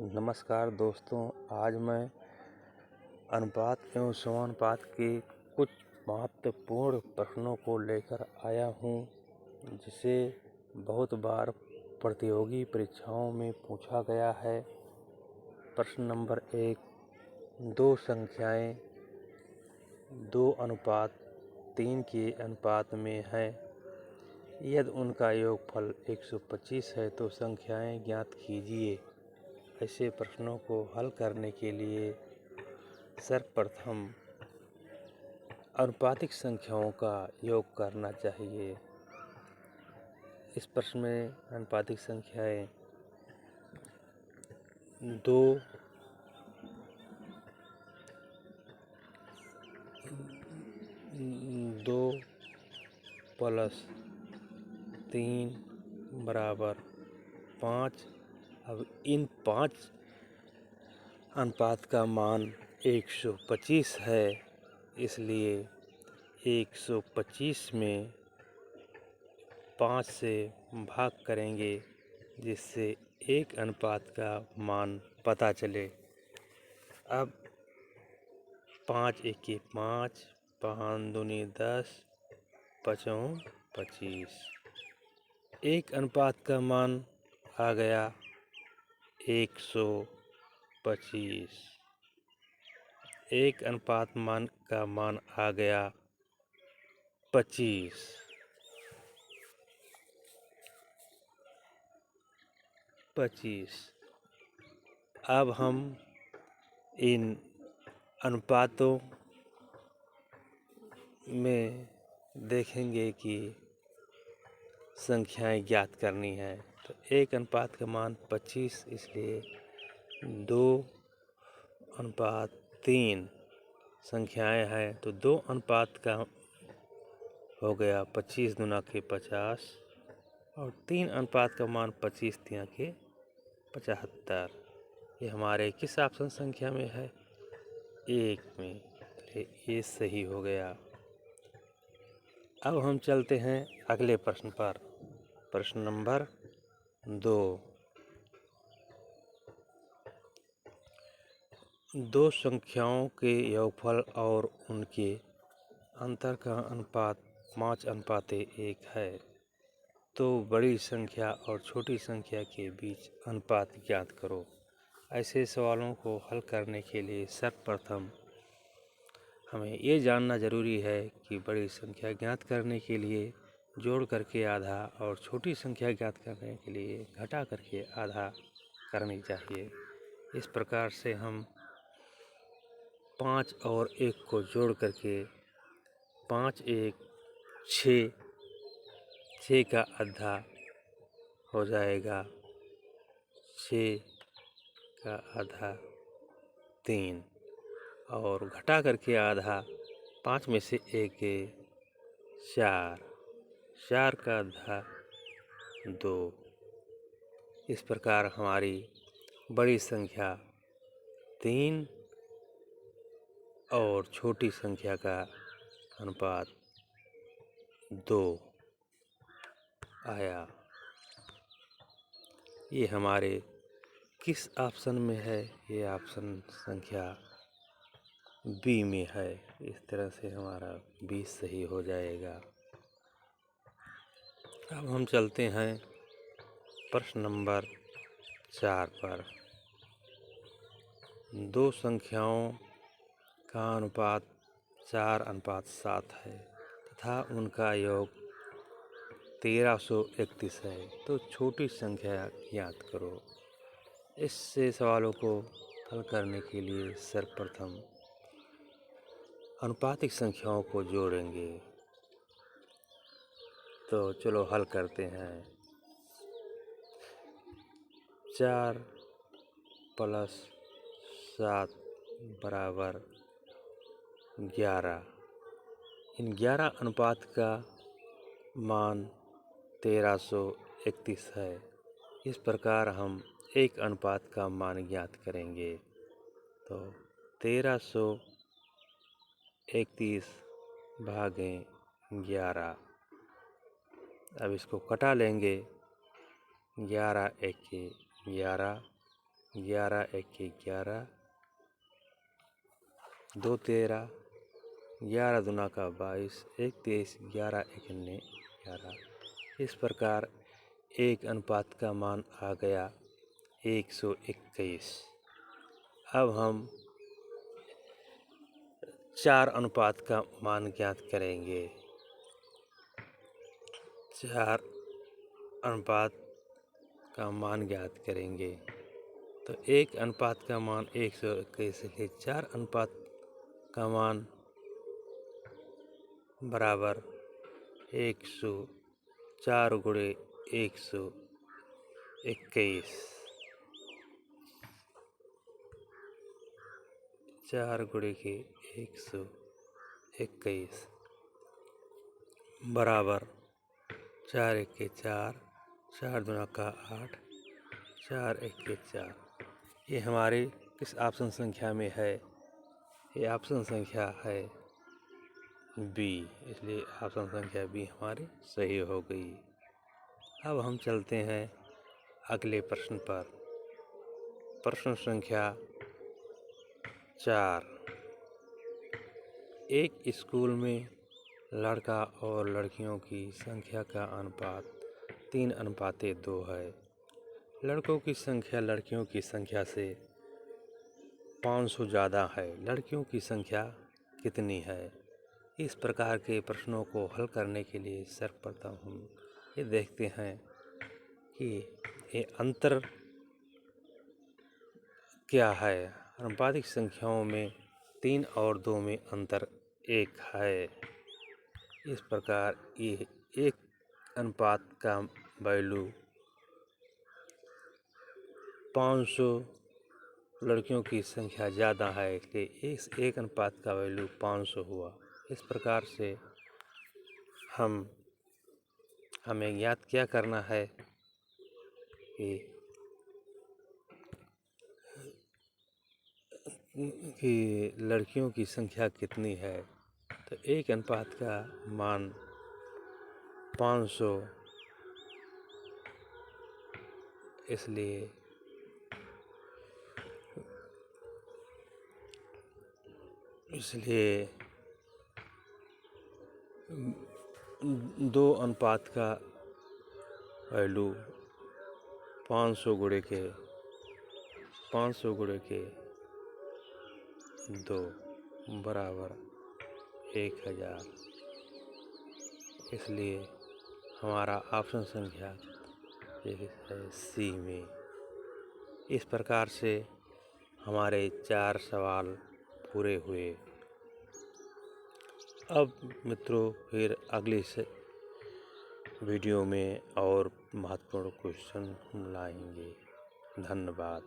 नमस्कार दोस्तों, आज मैं अनुपात एवं समानुपात के कुछ महत्वपूर्ण प्रश्नों को लेकर आया हूँ, जिसे बहुत बार प्रतियोगी परीक्षाओं में पूछा गया है। प्रश्न नंबर 1, दो संख्याएं 2:3 के अनुपात में है। यदि उनका योगफल 125 है तो संख्याएं ज्ञात कीजिए। ऐसे प्रश्नों को हल करने के लिए सर्वप्रथम आनुपातिक संख्याओं का योग करना चाहिए। इस प्रश्न में आनुपातिक संख्याएं 2 + 3 = 5। अब इन 5 अनुपात का मान 125 है, इसलिए 125 में 5 से भाग करेंगे, जिससे 1 अनुपात का मान पता चले। अब 5 × 1 = 5, 5 × 2 = 10, 5 × 25। 1 अनुपात का मान आ गया 125। 1 अनुपात का मान आ गया 25। अब हम इन अनुपातों में देखेंगे कि संख्याएं ज्ञात करनी है। तो 1 अनुपात का मान 25, इसलिए 2:3 संख्याएं हैं तो 2 अनुपात का हो गया 25 दूना के 50, और 3 अनुपात का मान 25 3 के 75। ये हमारे किस ऑप्शन संख्या में है? 1 में। ये सही हो गया। अब हम चलते हैं अगले प्रश्न पर। प्रश्न नंबर 2, दो संख्याओं के योगफल और उनके अंतर का अनुपात 5:1 है, तो बड़ी संख्या और छोटी संख्या के बीच अनुपात ज्ञात करो। ऐसे सवालों को हल करने के लिए सर्वप्रथम हमें ये जानना ज़रूरी है कि बड़ी संख्या ज्ञात करने के लिए जोड़ करके आधा और छोटी संख्या ज्ञात करने के लिए घटा करके आधा करनी चाहिए। इस प्रकार से हम 5 और 1 को जोड़ करके 5 × 1 = 6, 6 का आधा हो जाएगा 6 का आधा 3, और घटा करके आधा 5 में से 1 = 4, 4 का आधा 2। इस प्रकार हमारी बड़ी संख्या 3 और छोटी संख्या का अनुपात 2 आया। ये हमारे किस ऑप्शन में है? ये ऑप्शन संख्या बी में है। इस तरह से हमारा बी सही हो जाएगा। अब हम चलते हैं प्रश्न नंबर 4 पर। दो संख्याओं का अनुपात 4:7 है तथा उनका योग 1331 है, तो छोटी संख्या ज्ञात करो। इससे सवालों को हल करने के लिए सर्वप्रथम आनुपातिक संख्याओं को जोड़ेंगे। तो चलो हल करते हैं। 4 + 7 = 11। इन 11 अनुपात का मान 1331 है। इस प्रकार हम 1 अनुपात का मान ज्ञात करेंगे। तो 1331 / 11। अब इसको कटा लेंगे। 11 × 1 = 11, 11 एके 11, 2 13, 11 दूना का 22, 1 23, 11 एके 11। इस प्रकार एक अनुपात का मान आ गया 121। अब हम 4 अनुपात का मान ज्ञात करेंगे। 4 अनुपात का मान ज्ञात करेंगे तो 1 अनुपात का मान 121 है। 4 अनुपात का मान बराबर 104 गुणे 121। 4 गुणे के 121 बराबर 4 एके 4, 4 दूना का 8, 4 एके 4। ये हमारी किस ऑप्शन संख्या में है? ये ऑप्शन संख्या है बी, इसलिए ऑप्शन संख्या बी हमारी सही हो गई। अब हम चलते हैं अगले प्रश्न पर। प्रश्न संख्या 4। एक स्कूल में लड़का और लड़कियों की संख्या का अनुपात 3:2 है। लड़कों की संख्या लड़कियों की संख्या से 500 ज़्यादा है। लड़कियों की संख्या कितनी है? इस प्रकार के प्रश्नों को हल करने के लिए सर्वप्रथम हम ये देखते हैं कि ये अंतर क्या है। आनुपातिक संख्याओं में 3 और 2 में अंतर 1 है। इस प्रकार ये एक अनुपात का वैल्यू 500 लड़कियों की संख्या ज़्यादा है, इसलिए इस एक अनुपात का वैल्यू 500 हुआ। इस प्रकार से हमें ज्ञात क्या करना है कि लड़कियों की संख्या कितनी है। तो एक अनुपात का मान 500, इसलिए दो अनुपात का वैल्यू 500 गुणे के 2 बराबर 1000। इसलिए हमारा ऑप्शन संख्या है सी में। इस प्रकार से हमारे 4 सवाल पूरे हुए। अब मित्रों फिर अगली से वीडियो में और महत्वपूर्ण क्वेश्चन लाएंगे। धन्यवाद।